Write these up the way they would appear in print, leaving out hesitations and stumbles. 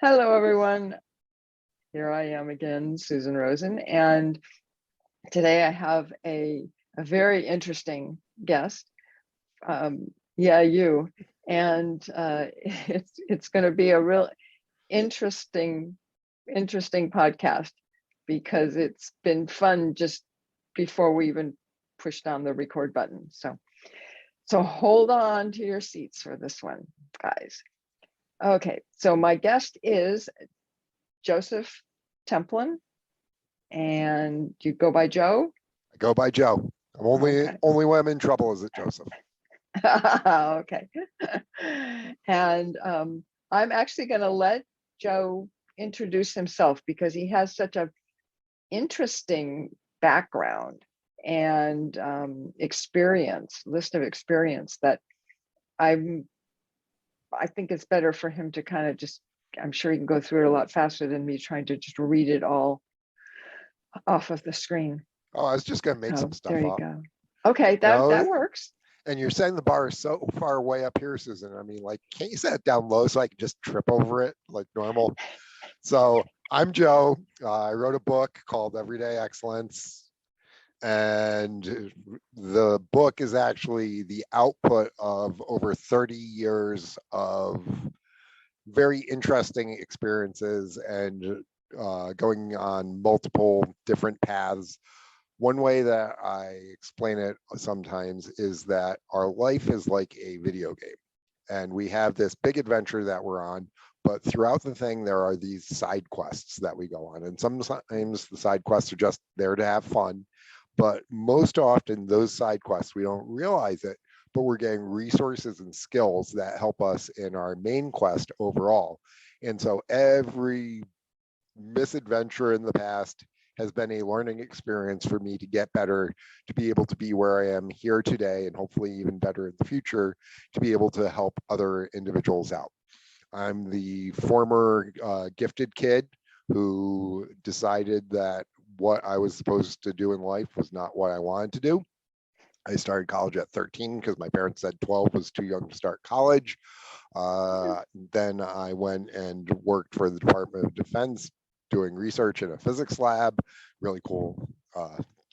Hello, everyone. Here I am again, Susan Rosen, and today I have a very interesting guest. Yeah, you, and it's going to be a real interesting podcast because it's been fun just before we even push down the record button. So hold on to your seats for this one, guys. Okay, so my guest is Joseph Templin, and you go by Joe. I go by Joe. I'm only Okay. only when I'm in trouble is it Joseph. Okay. And I'm actually going to let Joe introduce himself because he has such a interesting background and list of experience that I think it's better for him to kind of just, I'm sure he can go through it a lot faster than me trying to just read it all off of the screen. Oh, I was just gonna make some There stuff you up. go. Okay, No, that works. and you're setting the bar so far way up here, Susan. I mean, like, can't you set it down low so I can just trip over it like normal? So I'm Joe. I wrote a book called Everyday Excellence, and the book is actually the output of over 30 years of very interesting experiences and going on multiple different paths. One way that I explain it sometimes is that our life is like a video game, and we have this big adventure that we're on, but throughout the thing, there are these side quests that we go on. And sometimes the side quests are just there to have fun, but most often those side quests, we don't realize it, but we're getting resources and skills that help us in our main quest overall. And so every misadventure in the past has been a learning experience for me to get better, to be able to be where I am here today, and hopefully even better in the future, to be able to help other individuals out. I'm the former gifted kid who decided that what I was supposed to do in life was not what I wanted to do. I started college at 13 because my parents said 12 was too young to start college. Then I went and worked for the Department of Defense doing research in a physics lab, really cool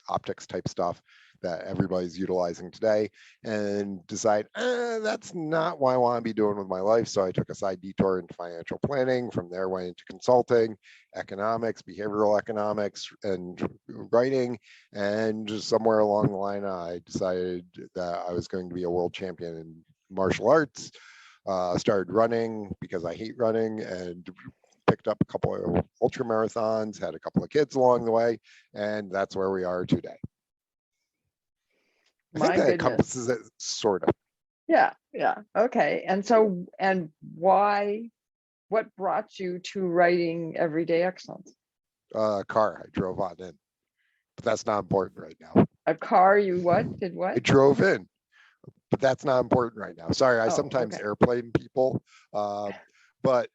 optics type stuff that everybody's utilizing today, and decide that's not what I want to be doing with my life. So I took a side detour into financial planning. From there, went into consulting, economics, behavioral economics, and writing. And somewhere along the line, I decided that I was going to be a world champion in martial arts. Started running because I hate running, and picked up a couple of ultra marathons, had a couple of kids along the way, and that's where we are today. I think that encompasses it, sort of. Yeah. Okay. And why, what brought you to writing Everyday Excellence? A car I drove on in, but that's not important right now. A car you did what? I drove in, but that's not important right now. Sorry, I sometimes airplane people, but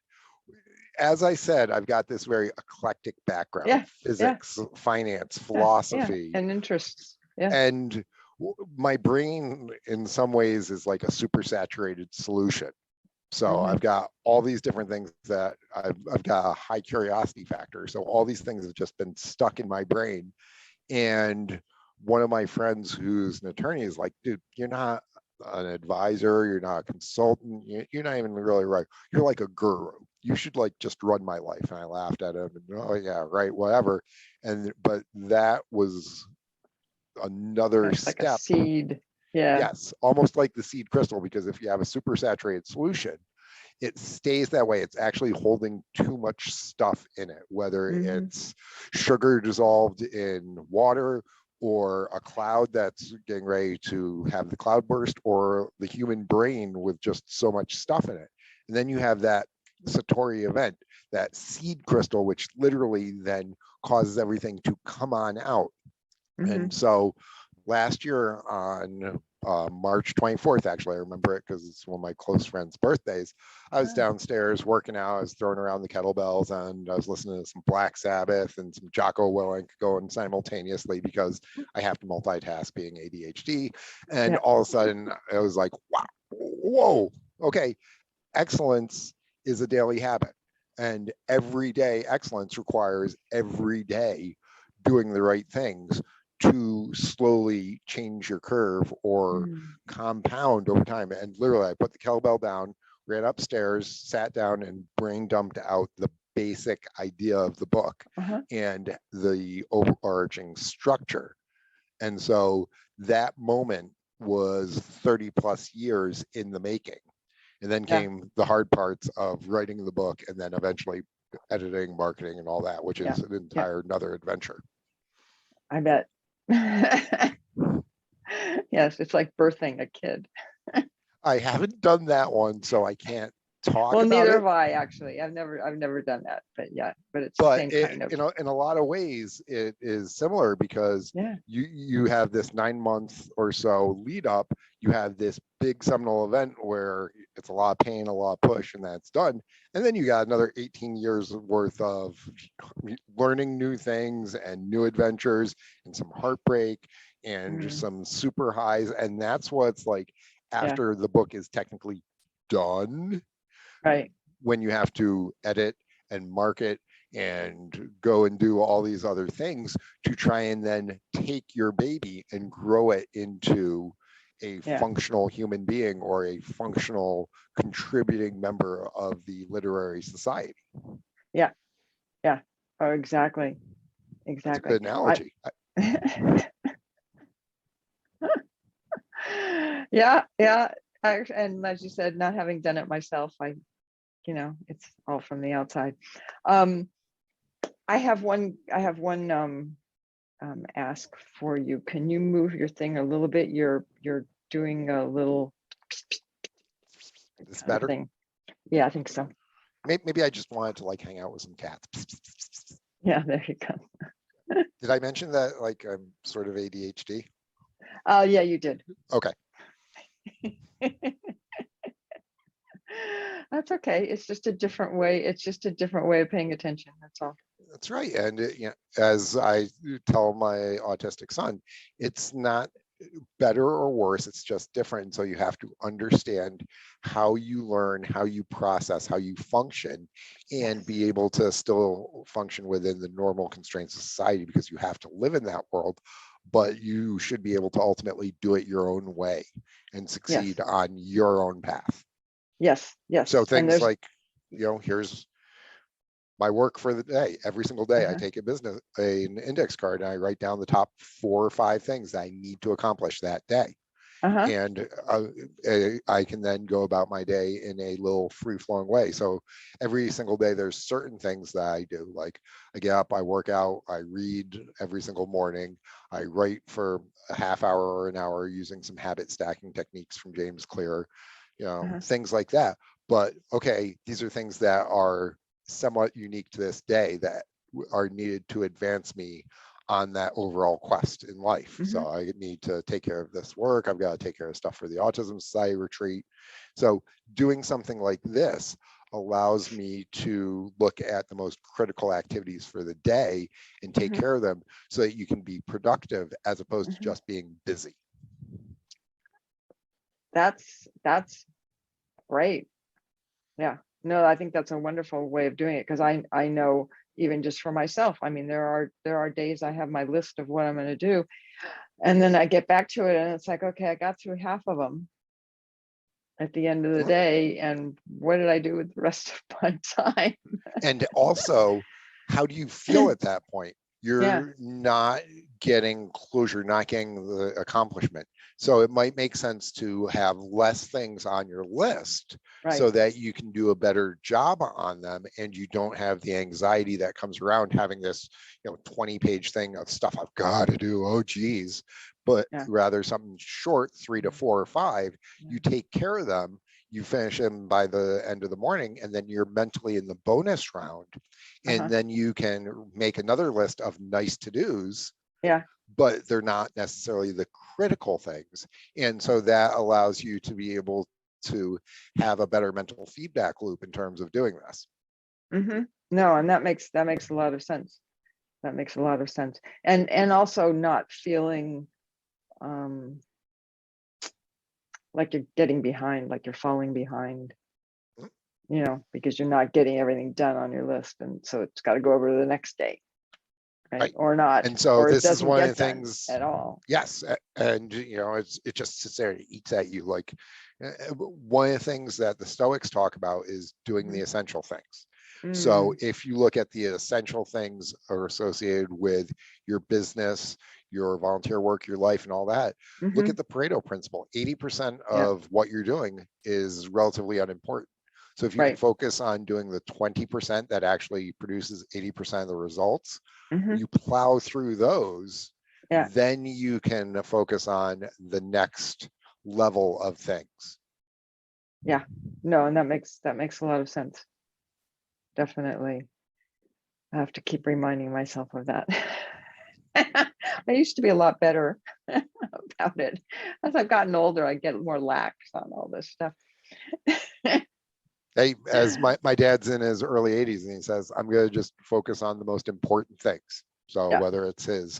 as I said, I've got this very eclectic background: physics, finance, philosophy, and interests. And my brain in some ways is like a super saturated solution. So I've got all these different things that I've got a high curiosity factor. So all these things have just been stuck in my brain. And one of my friends who's an attorney is like, dude, you're not an advisor, you're not a consultant, you're not even really right. You're like a guru. You should like just run my life. And I laughed at him and, oh yeah, right, whatever. But that was another step. Like a seed. Yeah. Yes, almost like the seed crystal, because if you have a super saturated solution, it stays that way. It's actually holding too much stuff in it, whether it's sugar dissolved in water, or a cloud that's getting ready to have the cloud burst, or the human brain with just so much stuff in it. And then you have that Satori event, that seed crystal, which literally then causes everything to come on out. And so last year on March 24th, actually, I remember it because it's one of my close friends' birthdays. I was downstairs working out, I was throwing around the kettlebells, and I was listening to some Black Sabbath and some Jocko Willink going simultaneously because I have to multitask being ADHD. And all of a sudden, I was like, wow, whoa, okay, excellence is a daily habit. And everyday excellence requires every day doing the right things to slowly change your curve or Mm. compound over time. And literally, I put the kettlebell down, ran upstairs, sat down, and brain dumped out the basic idea of the book Uh-huh. and the overarching structure. And so that moment was 30 plus years in the making. And then Yeah. came the hard parts of writing the book and then eventually editing, marketing, and all that, which Yeah. is an Yeah. entire another adventure. I bet. Yes, it's like birthing a kid. I haven't done that one, so I can't talk Well, about neither it. have I actually. I've never done that, but yeah, but it's the But same kind of. in a lot of ways, it is similar because Yeah. you have this 9 month or so lead up. You have this big seminal event where it's a lot of pain, a lot of push, and that's done. And then you got another 18 years worth of learning new things and new adventures and some heartbreak and Mm. some super highs. And that's what's like Yeah. after the book is technically done, Right. when you have to edit and market and go and do all these other things to try and then take your baby and grow it into a Yeah. functional human being or a functional contributing member of the literary society. Yeah. Yeah. Oh, exactly. That's a Exactly. good analogy. Yeah. Yeah. And as you said, not having done it myself, it's all from the outside. I have one ask for you. Can you move your thing a little bit? You're doing a little It's kind of better. thing. Yeah, I think so. Maybe I just wanted to like hang out with some cats. Yeah, there you go. Did I mention that like I'm sort of ADHD? Oh, yeah, you did. Okay. That's okay. It's just a different way. It's just a different way of paying attention. That's all. That's right. And as I tell my autistic son, it's not better or worse, it's just different. So you have to understand how you learn, how you process, how you function, and Yes. be able to still function within the normal constraints of society because you have to live in that world, but you should be able to ultimately do it your own way and Yes. succeed on your own path. Yes. Yes. So And things there's like, here's my work for the day. Every single day, I take an index card, and I write down the top 4 or 5 things that I need to accomplish that day. uh-huh. And I can then go about my day in a little free-flowing way. So every single day, there's certain things that I do. Like I get up, I work out, I read every single morning, I write for a half hour or an hour using some habit stacking techniques from James Clear, things like that. But okay, these are things that are somewhat unique to this day that are needed to advance me on that overall quest in life. So I need to take care of this work. I've got to take care of stuff for the Autism Society retreat. So doing something like this allows me to look at the most critical activities for the day and take care of them so that you can be productive as opposed to just being busy. That's great. Yeah. No, I think that's a wonderful way of doing it because I know even just for myself. I mean, there are days I have my list of what I'm going to do, and then I get back to it, and it's like, okay, I got through half of them at the end of the day, and what did I do with the rest of my time? And also, how do you feel at that point? You're not getting closure, not getting the accomplishment. So it might make sense to have less things on your list so that you can do a better job on them and you don't have the anxiety that comes around having this 20-page thing of stuff I've got to do. Oh geez. But rather something short, 3 to 4 or 5, you take care of them, you finish them by the end of the morning, and then you're mentally in the bonus round. And then you can make another list of nice to-dos, but they're not necessarily the critical things. And so that allows you to be able to have a better mental feedback loop in terms of doing this. No, and that makes a lot of sense. That makes a lot of sense. And also not feeling like you're getting behind, like you're falling behind. because you're not getting everything done on your list. And so it's got to go over to the next day, right? Right. Or not, And so or it this is doesn't one of the get done things, at all. yes, and it just sits there and eats at you. Like one of the things that the Stoics talk about is doing the essential things. So if you look at the essential things are associated with your business, your volunteer work, your life, and all that, look at the Pareto principle. 80% of what you're doing is relatively unimportant. So if you can focus on doing the 20% that actually produces 80% of the results, you plow through those, then you can focus on the next level of things. Yeah, no, and that makes a lot of sense. Definitely. I have to keep reminding myself of that. I used to be a lot better about it. As I've gotten older, I get more lax on all this stuff. Hey, as my dad's in his early 80s, and he says, I'm going to just focus on the most important things. So whether it's his,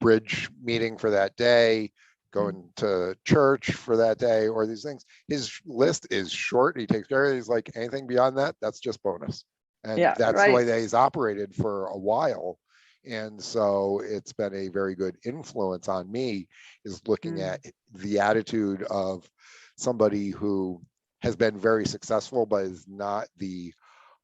bridge meeting for that day, going to church for that day, or these things, his list is short. He takes care of it. He's like, anything beyond that, that's just bonus. And that's the way that he's operated for a while. And so it's been a very good influence on me, is looking at the attitude of somebody who has been very successful, but is not the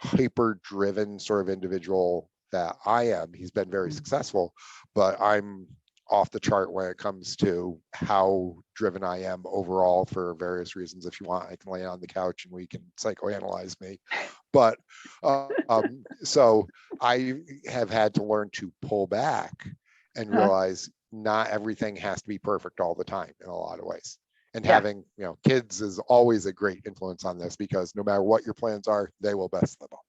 hyper driven sort of individual that I am. He's been very successful, but I'm off the chart when it comes to how driven I am overall for various reasons. If you want, I can lay on the couch and we can psychoanalyze me. But so I have had to learn to pull back and realize not everything has to be perfect all the time in a lot of ways. And having, kids is always a great influence on this, because no matter what your plans are, they will best them up.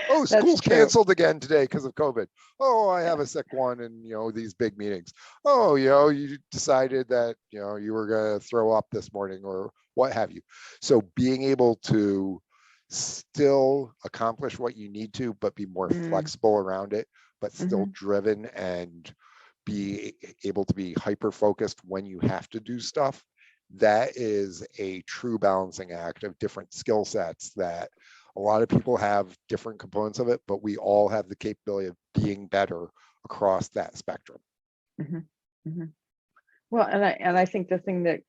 Oh, school's canceled again today because of COVID. Oh, I have a sick one, and these big meetings. Oh, you decided that you were going to throw up this morning, or what have you. So being able to still accomplish what you need to, but be more flexible around it, but still driven and be able to be hyper focused when you have to do stuff, that is a true balancing act of different skill sets that a lot of people have different components of it, but we all have the capability of being better across that spectrum. Well, and I think the thing that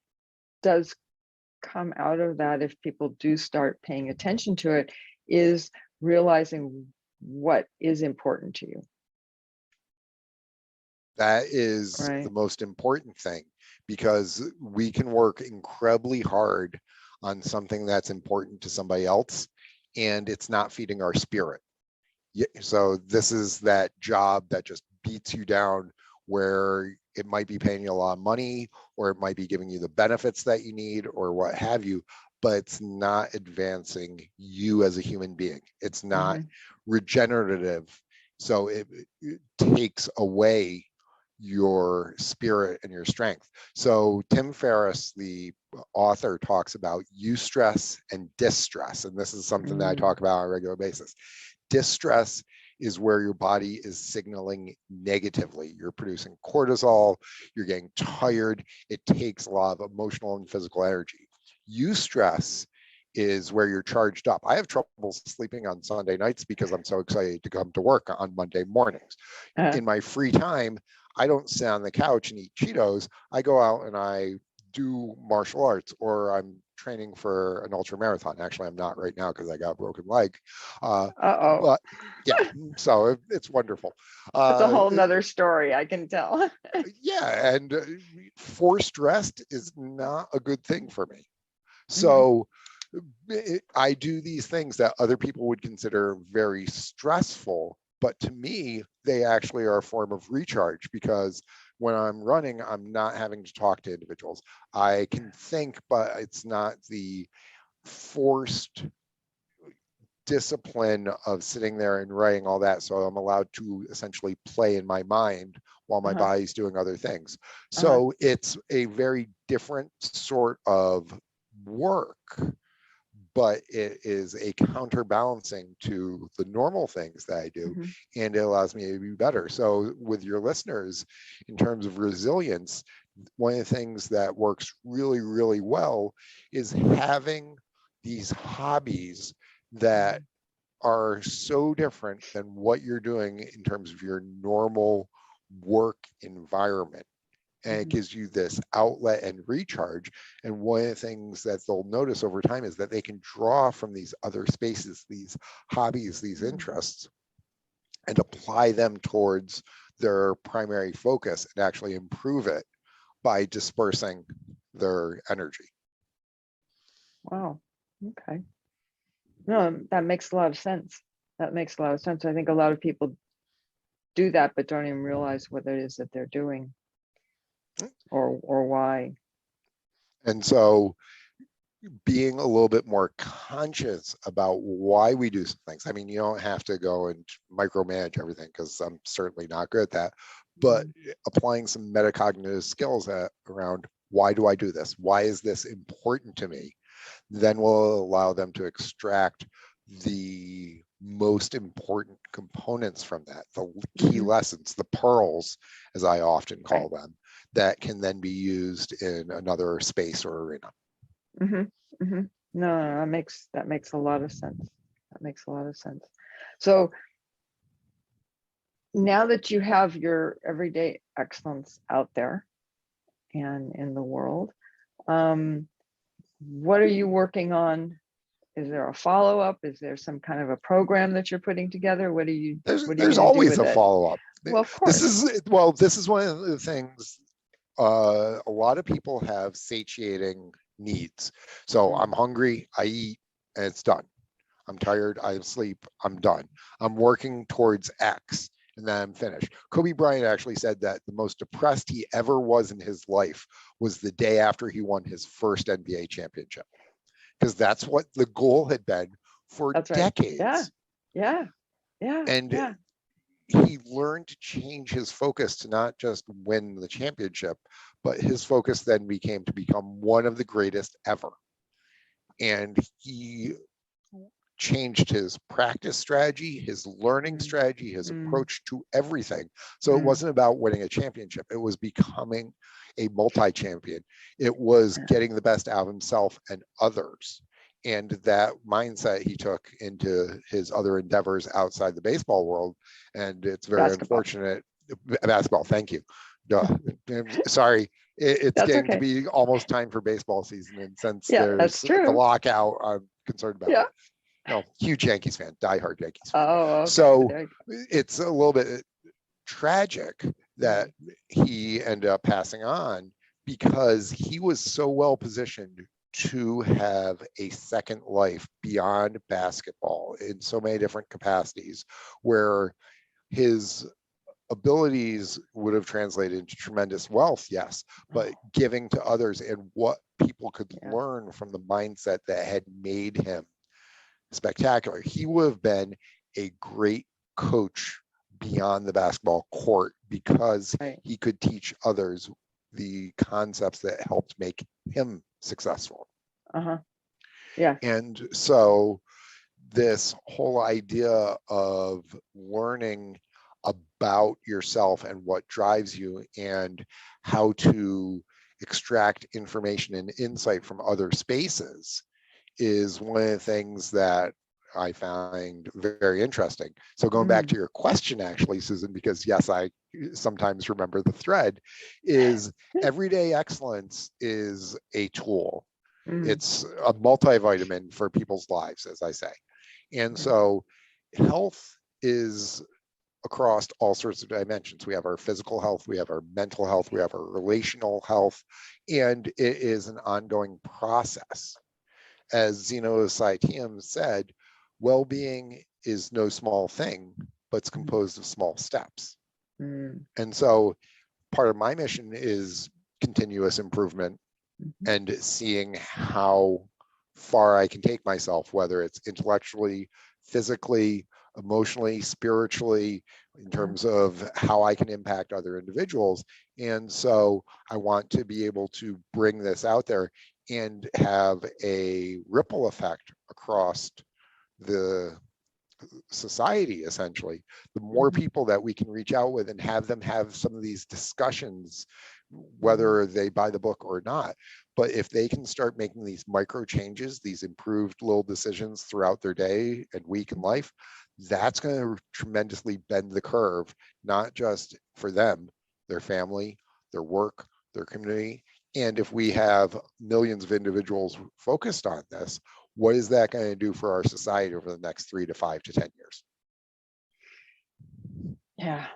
does come out of that, if people do start paying attention to it, is realizing what is important to you. That is the most important thing, because we can work incredibly hard on something that's important to somebody else, and it's not feeding our spirit. So this is that job that just beats you down, where it might be paying you a lot of money, or it might be giving you the benefits that you need, or what have you, but it's not advancing you as a human being. It's not regenerative. So it takes away your spirit and your strength. So Tim Ferriss, the author, talks about eustress and distress. And this is something that I talk about on a regular basis. Distress is where your body is signaling negatively. You're producing cortisol, you're getting tired. It takes a lot of emotional and physical energy. Eustress is where you're charged up. I have trouble sleeping on Sunday nights because I'm so excited to come to work on Monday mornings. In my free time, I don't sit on the couch and eat Cheetos. I go out and I do martial arts, or I'm training for an ultra marathon. Actually, I'm not right now because I got a broken leg. But yeah, so it's wonderful. It's a whole nother story, I can tell. Yeah, and forced rest is not a good thing for me. So I do these things that other people would consider very stressful, but to me, they actually are a form of recharge, because when I'm running, I'm not having to talk to individuals. I can think, but it's not the forced discipline of sitting there and writing all that. So I'm allowed to essentially play in my mind while my body's doing other things. So it's a very different sort of work, but it is a counterbalancing to the normal things that I do, and it allows me to be better. So with your listeners, in terms of resilience, one of the things that works really, really well is having these hobbies that are so different than what you're doing in terms of your normal work environment. And it gives you this outlet and recharge. And one of the things that they'll notice over time is that they can draw from these other spaces, these hobbies, these interests, and apply them towards their primary focus and actually improve it by dispersing their energy. Wow. Okay. No, that makes a lot of sense. That makes a lot of sense. I think a lot of people do that, but don't even realize what it is that they're doing or why. And so being a little bit more conscious about why we do some things. I mean, you don't have to go and micromanage everything, because I'm certainly not good at that, but applying some metacognitive skills around why do I do this? Why is this important to me? Then will allow them to extract the most important components from that, the key lessons, the pearls, as I often call them, that can then be used in another space or arena. No, that makes a lot of sense. That makes a lot of sense. So now that you have your everyday excellence out there and in the world, what are you working on? Is there a follow-up? Is there some kind of a program that you're putting together? What are you There's always a follow-up. Well, of course. This is one of the things, a lot of people have satiating needs. So I'm hungry, I eat, and it's done. I'm tired, I sleep, I'm done. I'm working towards X, and then I'm finished. Kobe Bryant actually said that the most depressed he ever was in his life was the day after he won his first NBA championship, because that's what the goal had been for decades. Yeah. And he learned to change his focus to not just win the championship, but his focus then became to become one of the greatest ever. And he changed his practice strategy, his learning strategy, his approach to everything. So it wasn't about winning a championship. It was becoming a multi-champion. It was getting the best out of himself and others. And that mindset he took into his other endeavors outside the baseball world. And it's very unfortunate. Basketball, thank you. Sorry, it's getting to be almost time for baseball season. And since there's the lockout, I'm concerned about it. No, huge Yankees fan, diehard Yankees fan. Okay. So it's a little bit tragic that he ended up passing on, because he was so well positioned to have a second life beyond basketball in so many different capacities, where his abilities would have translated into tremendous wealth, yes, but giving to others and what people could learn from the mindset that had made him spectacular. He would have been a great coach beyond the basketball court, because he could teach others the concepts that helped make him successful. And so this whole idea of learning about yourself and what drives you and how to extract information and insight from other spaces is one of the things that I find very interesting. So going back to your question, actually, Susan, because yes, I sometimes remember the thread, is everyday excellence is a tool. It's a multivitamin for people's lives, as I say. And so health is across all sorts of dimensions. We have our physical health, we have our mental health, we have our relational health, and it is an ongoing process. As Zeno of Citium said, well-being is no small thing, but it's composed of small steps. And so part of my mission is continuous improvement and seeing how far I can take myself, whether it's intellectually, physically, emotionally, spiritually, in terms of how I can impact other individuals. And so I want to be able to bring this out there and have a ripple effect across the society. Essentially, the more people that we can reach out with and have them have some of these discussions whether they buy the book or not. But if they can start making these micro changes, these improved little decisions throughout their day and week and life, that's going to tremendously bend the curve, not just for them, their family, their work, their community. And if we have millions of individuals focused on this, what is that going to do for our society over the next 3 to 5 to 10 years? Yeah.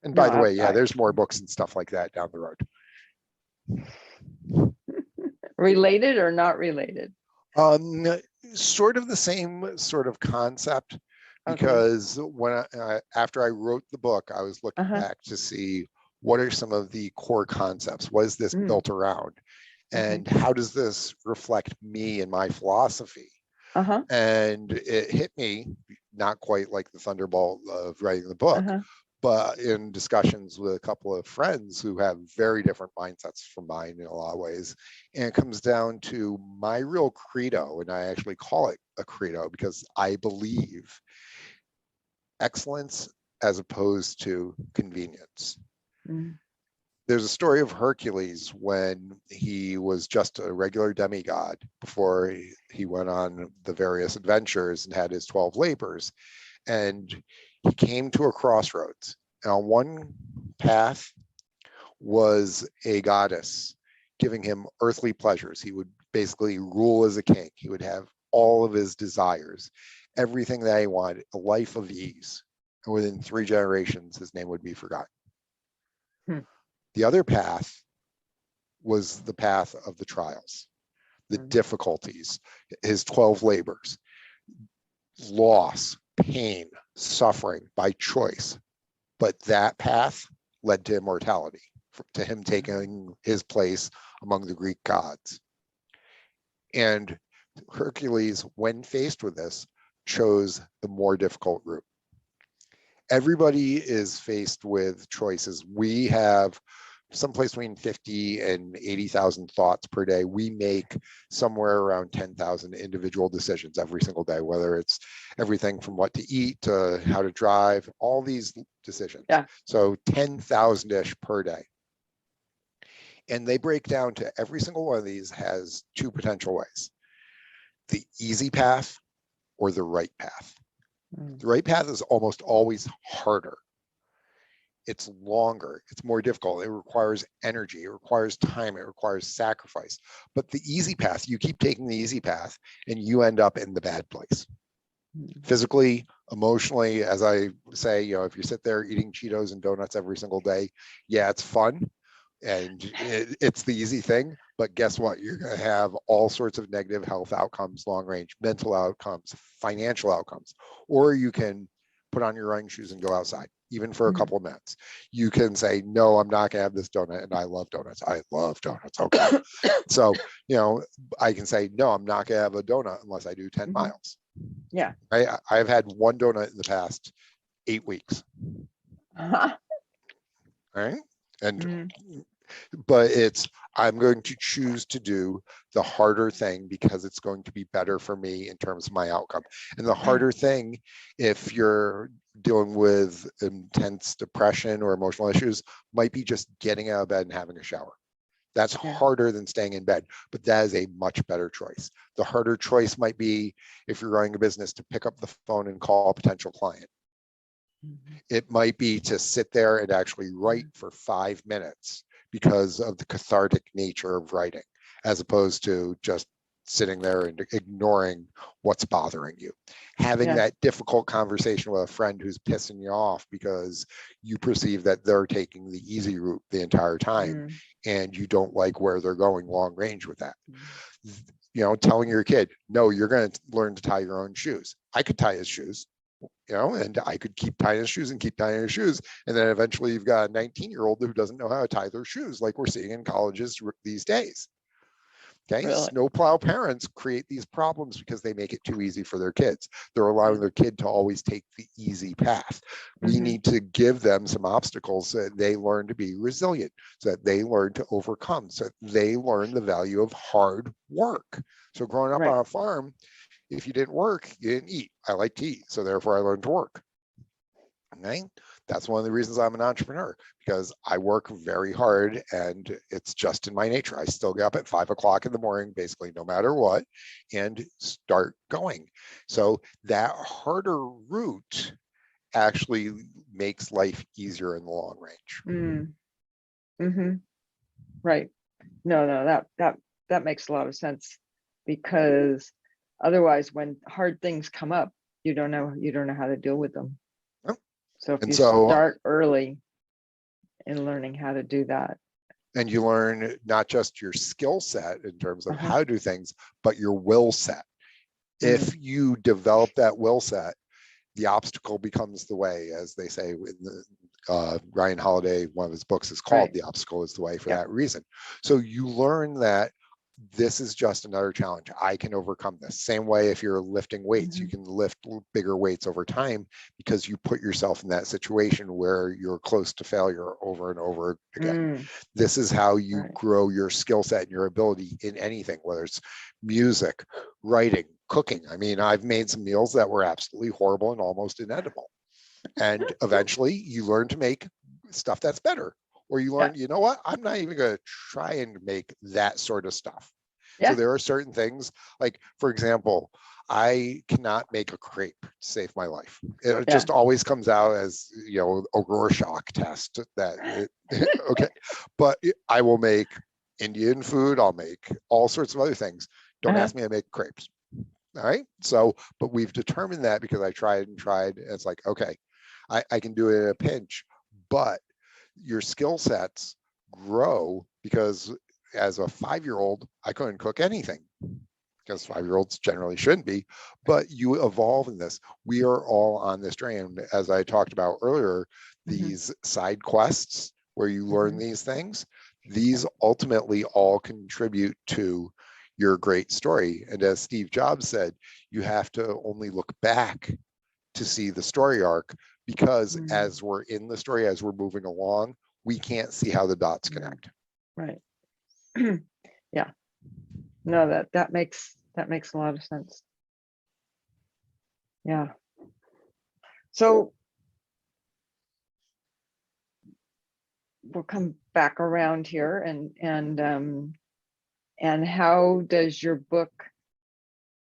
And No, by the way, yeah, there's more books and stuff like that down the road. related or not related? Sort of the same sort of concept, Okay. because when after I wrote the book, I was looking back to see what are some of the core concepts. What is this built around? And how does this reflect me and my philosophy? And it hit me, not quite like the thunderbolt of writing the book, but in discussions with a couple of friends who have very different mindsets from mine in a lot of ways. And it comes down to my real credo, and I actually call it a credo because I believe excellence as opposed to convenience. There's a story of Hercules when he was just a regular demigod before he went on the various adventures and had his 12 labors. And he came to a crossroads. And on one path was a goddess giving him earthly pleasures. He would basically rule as a king. He would have all of his desires, everything that he wanted, a life of ease. And within 3 generations, his name would be forgotten. The other path was the path of the trials, the difficulties, his 12 labors, loss, pain, suffering by choice. But that path led to immortality, to him taking his place among the Greek gods. And Hercules, when faced with this, chose the more difficult route. Everybody is faced with choices. We have someplace between 50 and 80,000 thoughts per day. We make somewhere around 10,000 individual decisions every single day, whether it's everything from what to eat to how to drive, all these decisions. So 10,000-ish per day. And they break down to every single one of these has 2 potential ways: the easy path or the right path. The right path is almost always harder. It's longer, it's more difficult, it requires energy, it requires time, it requires sacrifice. But the easy path, you keep taking the easy path and you end up in the bad place. Physically, emotionally, as I say, if you sit there eating Cheetos and donuts every single day, yeah, it's fun. And it's the easy thing, but guess what? You're going to have all sorts of negative health outcomes, long range, mental outcomes, financial outcomes. Or you can put on your running shoes and go outside, even for a couple of minutes. You can say, no, I'm not going to have this donut. And I love donuts. I love donuts. Okay. So, I can say, no, I'm not going to have a donut unless I do 10 miles. Yeah. I've had one donut in the past 8 weeks. All right. And but I'm going to choose to do the harder thing because it's going to be better for me in terms of my outcome. And the harder thing, if you're dealing with intense depression or emotional issues, might be just getting out of bed and having a shower. That's harder than staying in bed, but that is a much better choice. The harder choice might be, if you're running a business, to pick up the phone and call a potential client. It might be to sit there and actually write for 5 minutes because of the cathartic nature of writing, as opposed to just sitting there and ignoring what's bothering you. Having that difficult conversation with a friend who's pissing you off because you perceive that they're taking the easy route the entire time and you don't like where they're going long range with that. Telling your kid, no, you're going to learn to tie your own shoes. I could tie his shoes. And I could keep tying his shoes and keep tying his shoes. And then eventually you've got a 19-year-old who doesn't know how to tie their shoes, like we're seeing in colleges these days. Okay. Really? Snowplow parents create these problems because they make it too easy for their kids. They're allowing their kid to always take the easy path. We need to give them some obstacles so that they learn to be resilient, so that they learn to overcome, so that they learn the value of hard work. So growing up on a farm, if you didn't work, you didn't eat. I like to eat, so therefore I learned to work. Okay. That's one of the reasons I'm an entrepreneur, because I work very hard and it's just in my nature. I still get up at 5 o'clock in the morning, basically no matter what, and start going. So that harder route actually makes life easier in the long range. Mm. Mm-hmm. Right. No, that makes a lot of sense, because otherwise when hard things come up, you don't know how to deal with them. Yep. So if And you so, start early in learning how to do that. and you learn not just your skill set in terms of Uh-huh. how to do things, but your will set. Mm. If you develop that will set, the obstacle becomes the way, as they say in the Ryan Holiday, one of his books is called Right. The Obstacle is the Way for Yeah. that reason. So you learn that this is just another challenge. I can overcome this. Same way if you're lifting weights, you Mhm. can lift bigger weights over time because you put yourself in that situation where you're close to failure over and over again. Mm. This is how you Right. grow your skill set and your ability in anything, whether it's music, writing, cooking. I mean, I've made some meals that were absolutely horrible and almost inedible. And eventually you learn to make stuff that's better. Or you Yeah. learn, you know what? I'm not even going to try and make that sort of stuff. So Yeah. there are certain things, like, for example, I cannot make a crepe to save my life. It Yeah. just always comes out as, a Rorschach test that, okay. But I will make Indian food. I'll make all sorts of other things. Don't Uh-huh. ask me to make crepes. All right. So, but we've determined that because I tried and tried. And it's like, okay, I can do it in a pinch, but your skill sets grow because as a 5-year-old, I couldn't cook anything because 5-year-olds generally shouldn't be, but you evolve in this. We are all on this journey. As I talked about earlier, Mhm. these side quests where you learn Mhm. these things, Yeah. these ultimately all contribute to your great story. And as Steve Jobs said, you have to only look back to see the story arc, because Mm. as we're in the story, as we're moving along, we can't see how the dots Mm. connect. Right. Yeah. No, that makes a lot of sense. Yeah. So we'll come back around here, and how does your book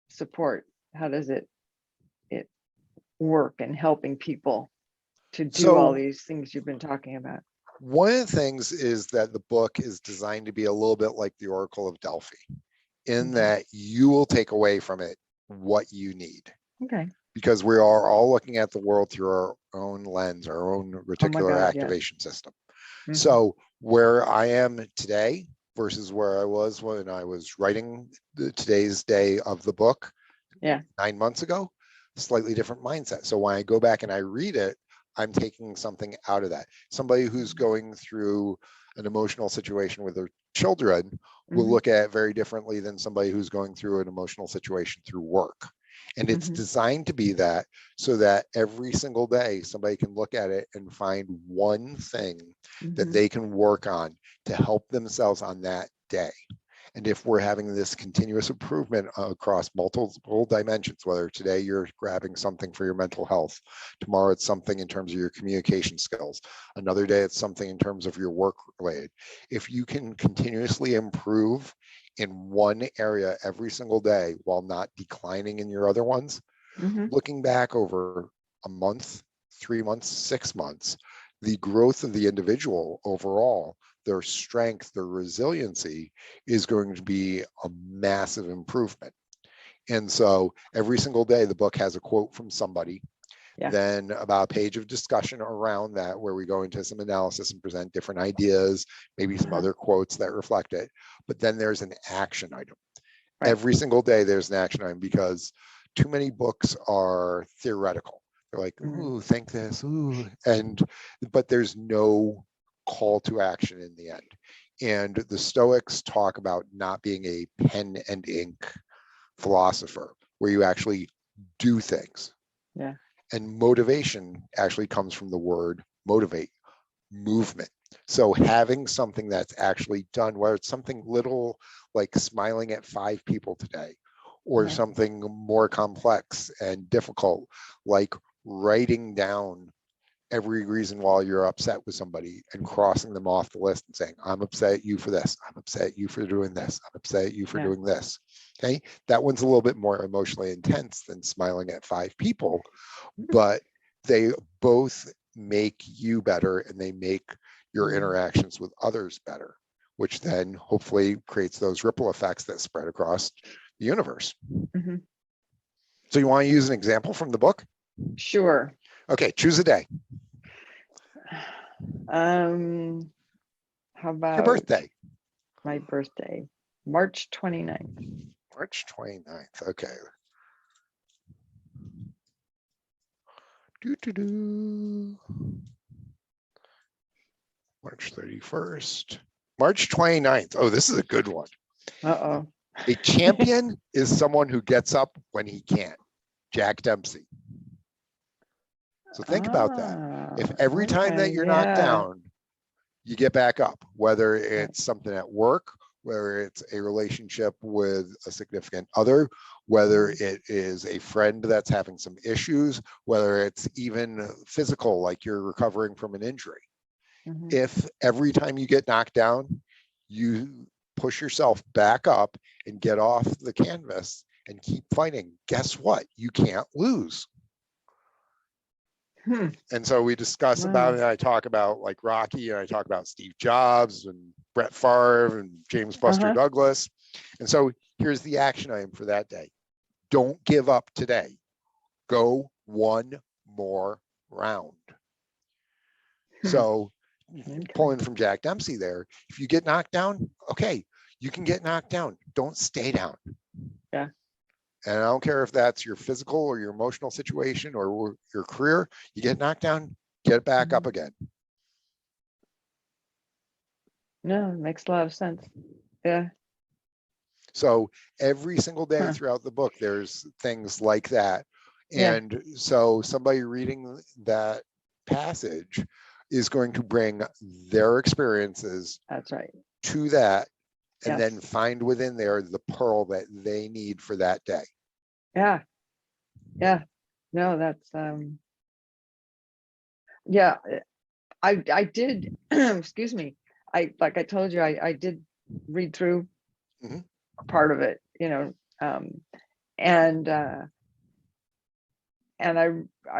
support? How does it work in helping people to do all So these things you've been talking about? one of the things is that the book is designed to be a little bit like the Oracle of Delphi, in Okay. that you will take away from it what you need, Okay. because we are all looking at the world through our own lens, our own Oh my reticular God, yes. activation system. Mhm. So where I am today versus where I was when I was writing today's day of the book Yeah. 9 months ago, slightly different mindset. So when I go back and I read it, I'm taking something out of that. Somebody who's going through an emotional situation with their children will Mhm. look at it very differently than somebody who's going through an emotional situation through work. And it's Mhm. designed to be that, so that every single day somebody can look at it and find one thing that Mhm. they can work on to help themselves on that day. And if we're having this continuous improvement across multiple dimensions, whether today you're grabbing something for your mental health, tomorrow it's something in terms of your communication skills, another day it's something in terms of your work related. If you can continuously improve in one area every single day while not declining in your other ones, Mhm. looking back over a month, 3 months, 6 months, the growth of the individual overall, their strength, their resiliency is going to be a massive improvement. And so every single day, the book has a quote from somebody, Yeah. then about a page of discussion around that, where we go into some analysis and present different ideas, maybe some Uh-huh. other quotes that reflect it. But then there's an action item. Right. Every single day, there's an action item, because too many books are theoretical. They're like, Mm. ooh, think this, ooh, but there's no call to action in the end. And the Stoics talk about not being a pen and ink philosopher, where you actually do things. Yeah. And motivation actually comes from the word motivate, movement. So having something that's actually done, whether it's something little like smiling at 5 people today, or Uh-huh. something more complex and difficult like writing down every reason why you're upset with somebody and crossing them off the list and saying, I'm upset at you for this. I'm upset at you for doing this. I'm upset at you for doing this. Okay. That one's a little bit more emotionally intense than smiling at 5 people, but they both make you better and they make your interactions with others better, which then hopefully creates those ripple effects that spread across the universe. Mm-hmm. So you want to use an example from the book? Sure. Okay, choose a day. How about Your birthday. my birthday, March 29th. March 29th. Okay. March 31st. March 29th. Oh, this is a good one. Uh-oh. A champion is someone who gets up when he can't. Jack Dempsey. So think about that. If every time that you're knocked down, you get back up, whether it's something at work, whether it's a relationship with a significant other, whether it is a friend that's having some issues, whether it's even physical, like you're recovering from an injury. If every time you get knocked down, you push yourself back up and get off the canvas and keep fighting, guess what? You can't lose. And so we discuss about it. I talk about like Rocky, and I talk about Steve Jobs and Brett Favre and James Buster Douglas. And so here's the action item for that day. Don't give up today. Go one more round. So pulling from Jack Dempsey there, if you get knocked down, okay, you can get knocked down. Don't stay down. Yeah. And I don't care if that's your physical or your emotional situation or your career, you get knocked down, get back up again. No, it makes a lot of sense. Yeah. So every single day throughout the book, there's things like that. And so somebody reading that passage is going to bring their experiences That's right. to that, and then find within there the pearl that they need for that day. Yeah. Yeah. No, that's yeah. I did excuse me. Like I told you, I did read through part of it, you know, and I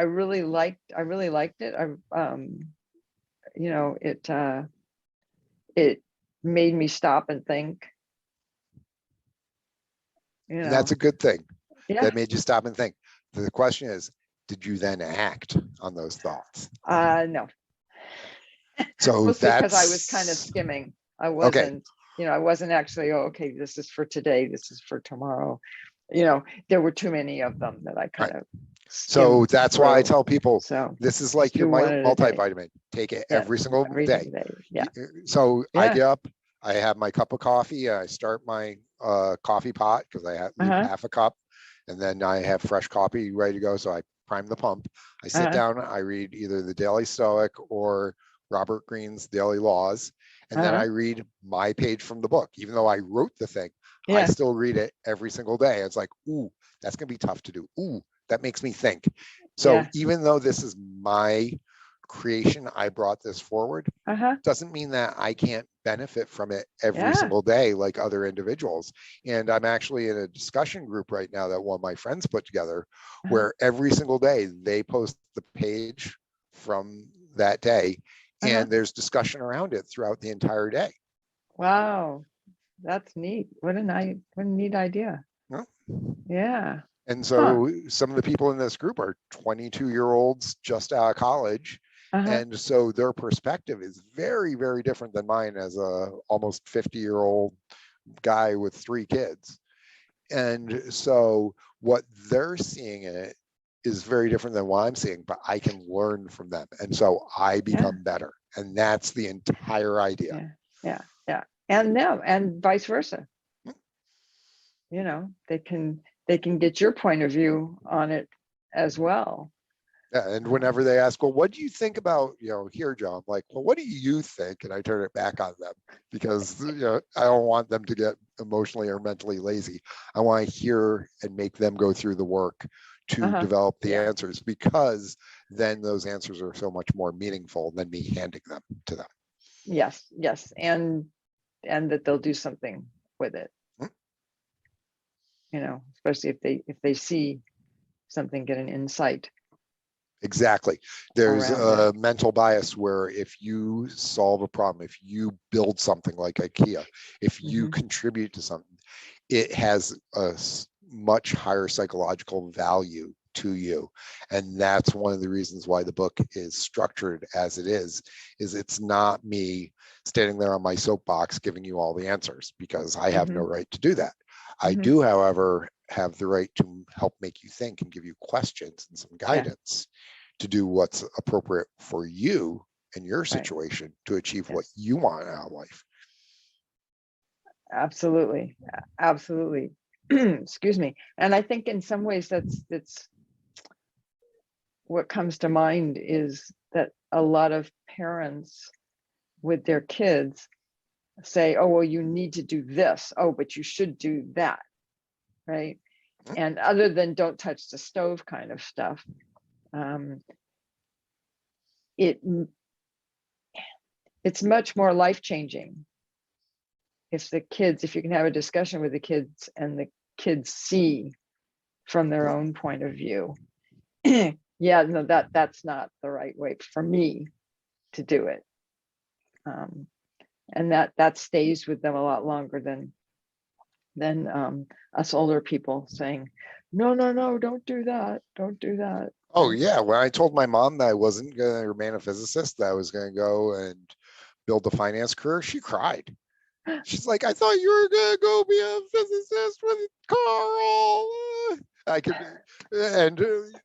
really liked it. You know, it made me stop and think. You know, And that's a good thing. Yeah. That made you stop and think. The question is, did you then act on those thoughts? No. So Mostly that's because I was kind of skimming. I wasn't, you know, I wasn't actually, oh, okay, this is for today, this is for tomorrow. You know, there were too many of them that I kind of so that's through. why I tell people, so this is like your multivitamin. Take it every single day. Yeah. So I get up, I have my cup of coffee, I start my coffee pot because I leave half a cup, and then I have fresh coffee ready to go. So I prime the pump. I sit down, I read either the Daily Stoic or Robert Greene's Daily Laws, and then I read my page from the book. Even though I wrote the thing, I still read it every single day. It's like, ooh, that's gonna be tough to do. Ooh, that makes me think. So even though this is my creation, I brought this forward, doesn't mean that I can't benefit from it every single day like other individuals. And I'm actually in a discussion group right now that one of my friends put together, where every single day they post the page from that day, and there's discussion around it throughout the entire day. Wow, that's neat. What a neat idea. Yeah. And so some of the people in this group are 22-year-olds just out of college. And so their perspective is very, very different than mine as a almost 50-year-old guy with 3 kids. And so what they're seeing in it is very different than what I'm seeing, but I can learn from them. And so I become better. And that's the entire idea. Yeah. And them, and vice versa. You know, they can get your point of view on it as well. Yeah, and whenever they ask, well, what do you think about, you know, here, Joe? I'm like, well, what do you think? And I turn it back on them because, you know, I don't want them to get emotionally or mentally lazy. I want to hear and make them go through the work to develop the answers, because then those answers are so much more meaningful than me handing them to them. Yes, yes. And that they'll do something with it, especially if they see something, get an insight Exactly. There's around it. a mental bias where if you solve a problem, if you build something like IKEA, if you contribute to something, it has a much higher psychological value to you. And that's one of the reasons why the book is structured as it is it's not me standing there on my soapbox giving you all the answers, because I have no right to do that. I do, however, have the right to help make you think and give you questions and some guidance to do what's appropriate for you and your situation to achieve what you want out of life. Absolutely. Absolutely. Excuse me. And I think in some ways that's what comes to mind, is that a lot of parents with their kids say, oh, well, you need to do this. Oh, but you should do that. Right. And other than don't touch the stove kind of stuff, it's much more life-changing if you can have a discussion with the kids and the kids see from their own point of view. Yeah, no, that's not the right way for me to do it. And that stays with them a lot longer than us older people saying, no, don't do that. Don't do that. Oh yeah. When I told my mom that I wasn't going to remain a physicist, that I was going to go and build a finance career, she cried. She's like, I thought you were going to go be a physicist with Carl. I could, and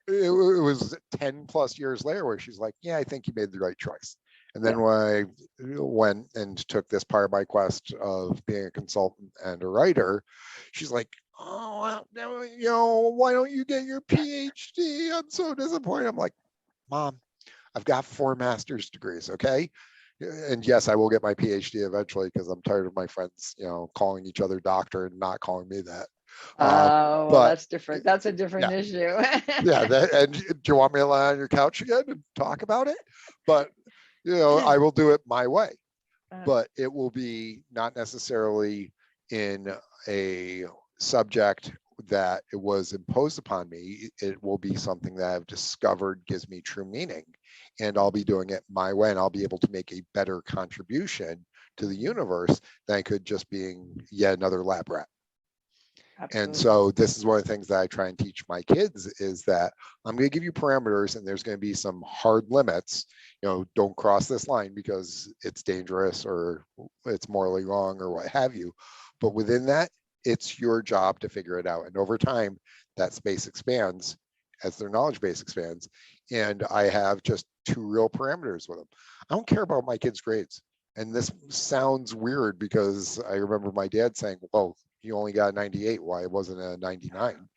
it was 10 plus years later where she's like, yeah, I think you made the right choice. And then when I went and took this part of my quest of being a consultant and a writer, she's like, oh, why don't you get your PhD? I'm so disappointed. I'm like, Mom, I've got 4 master's degrees, okay? And yes, I will get my PhD eventually, because I'm tired of my friends, calling each other doctor and not calling me that. Well, But that's different. That's a different issue. and do you want me to lie on your couch again and talk about it? But I will do it my way, but it will be not necessarily in a subject that it was imposed upon me. It will be something that I've discovered gives me true meaning, and I'll be doing it my way, and I'll be able to make a better contribution to the universe than I could just being yet another lab rat. Absolutely. And so this is one of the things that I try and teach my kids, is that I'm going to give you parameters, and there's going to be some hard limits. Don't cross this line because it's dangerous or it's morally wrong or what have you. But within that, it's your job to figure it out. And over time, that space expands as their knowledge base expands. And I have just 2 real parameters with them. I don't care about my kids' grades. And this sounds weird, because I remember my dad saying, well, you only got a 98. Why it wasn't a 99?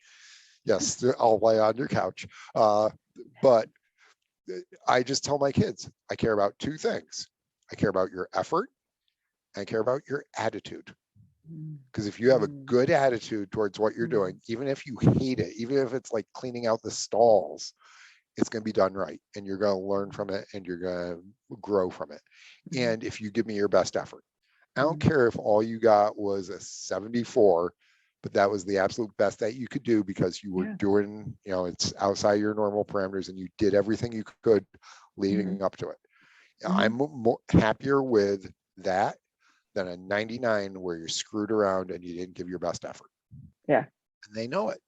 Yes, I'll lay on your couch. But I just tell my kids, I care about 2 things. I care about your effort, and I care about your attitude. Because if you have a good attitude towards what you're doing, even if you hate it, even if it's like cleaning out the stalls, it's going to be done right, and you're going to learn from it, and you're going to grow from it. And if you give me your best effort, I don't care if all you got was a 74, but that was the absolute best that you could do, because you were doing, it's outside your normal parameters, and you did everything you could leading up to it. I'm happier with that than a 99 where you're screwed around and you didn't give your best effort. Yeah. And they know it.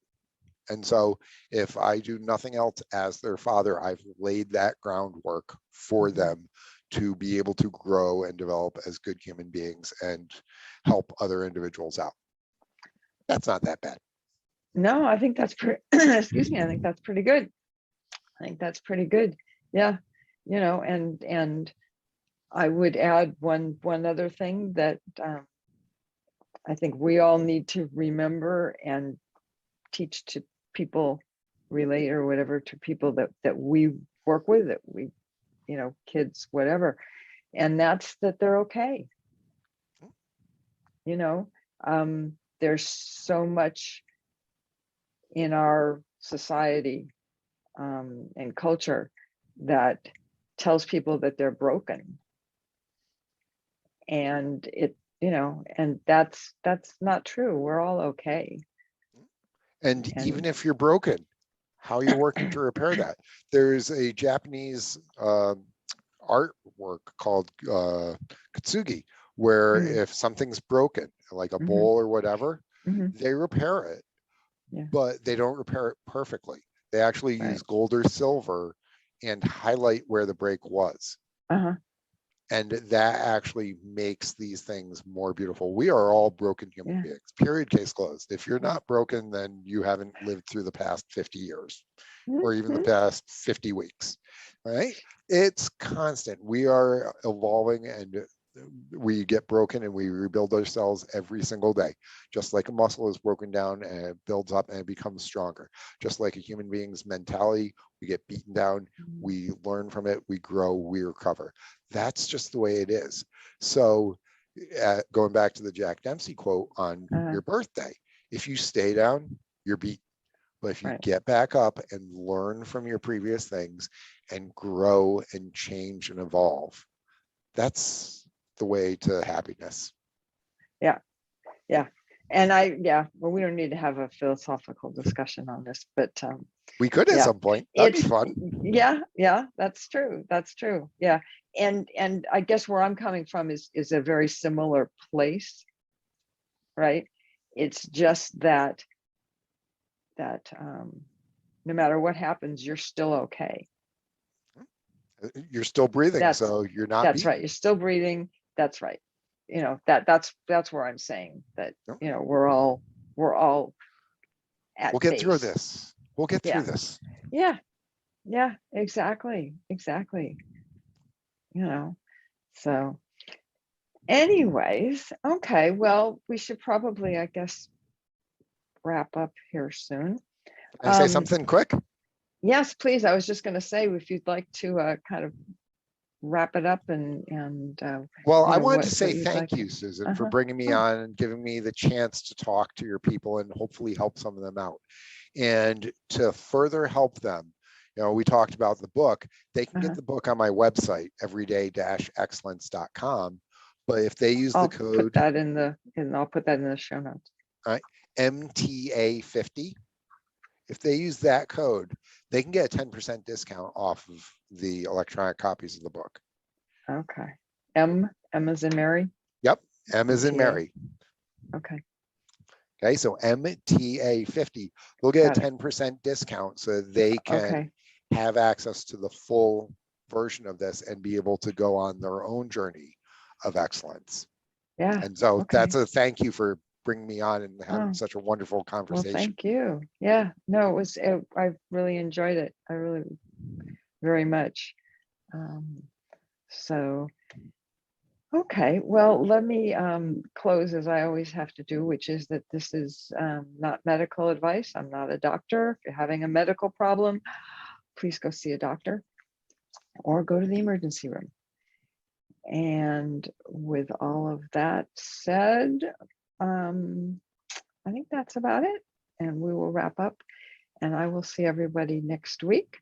And so if I do nothing else as their father, I've laid that groundwork for them to be able to grow and develop as good human beings and help other individuals out. That's not that bad. No, I think that's excuse me. I think that's pretty good. Yeah. And I would add one other thing that I think we all need to remember and teach to people, relate or whatever, to people that we work with, that we, kids, whatever. And that's that they're okay. There's so much in our society and culture that tells people that they're broken. And it, and that's not true. We're all okay. And even And if you're broken, how are you working to repair that? There's a Japanese artwork called kitsugi, where mm, if something's broken, like a mhm, bowl or whatever, mhm, they repair it, yeah, but they don't repair it perfectly. They actually right. use gold or silver and highlight where the break was. Uh-huh. And that actually makes these things more beautiful. We are all broken human Yeah. beings, period, case closed. If you're not broken, then you haven't lived through the past 50 years or even the Mhm. past 50 weeks, right? It's constant. We are evolving and we get broken and we rebuild ourselves every single day. Just like a muscle is broken down and it builds up and it becomes stronger. Just like a human being's mentality, we get beaten down, we learn from it, we grow, we recover. That's just the way it is. So going back to the Jack Dempsey quote on Uh, your birthday, if you stay down, you're beat. But if you right. get back up and learn from your previous things and grow and change and evolve, that's the way to happiness. Yeah. Yeah. And well, we don't need to have a philosophical discussion on this, but We could at yeah, some point. That'd be it's, fun. yeah, that's true. That's true. Yeah. And I guess where I'm coming from is a very similar place, right? It's just that no matter what happens, you're still okay. You're still breathing, That's so you're not that's right. beaten. You're still breathing. That's right. That's where I'm saying that, No, we're all we'll at get through base. this. We'll get through Yeah. this. Yeah. Yeah, exactly. Exactly. So anyways, okay, well, we should probably, I guess, wrap up here soon. Can I say something quick? Yes, please. I was just going to say, if you'd like to kind of wrap it up and Well, I wanted what to say you'd thank like. you, Susan, for Uh-huh. bringing me Oh, on and giving me the chance to talk to your people and hopefully help some of them out. And to further help them, we talked about the book. They can get uh-huh. the book on my website, everyday-excellence.com. But if they use the I'll put code that I'll put that in the show notes. MTA50, if they use that code, they can get a 10% discount off of the electronic copies of the book. Okay. M as in Mary. Yep, M as in MTA. Mary. Okay. Okay, so MTA50, they'll get Got a it. 10% discount so they can Okay. have access to the full version of this and be able to go on their own journey of excellence. Yeah. And so that's Okay. a thank you for bringing me on and having Oh, such a wonderful well, conversation. thank you. Yeah. No, I really enjoyed it. I really very much. So, okay, well, let me close as I always have to do, which is that this is not medical advice. I'm not a doctor. If you're having a medical problem, please go see a doctor or go to the emergency room. And with all of that said, I think that's about it. And we will wrap up and I will see everybody next week.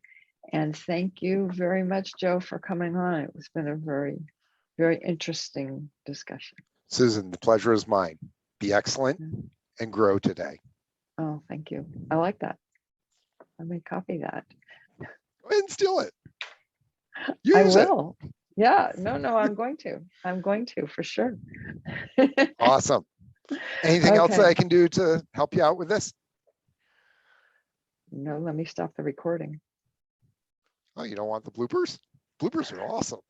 And thank you very much, Joe, for coming on. It's been a very, very interesting discussion. Susan, the pleasure is mine. Be excellent Mm. and grow today. Oh, thank you. I like that. I may copy that. Go ahead and steal it. I Use it. will. Yeah, no, I'm going to. I'm going to for sure. Awesome. Anything else that Okay. I can do to help you out with this? No, let me stop the recording. Oh, you don't want the bloopers? Bloopers are awesome.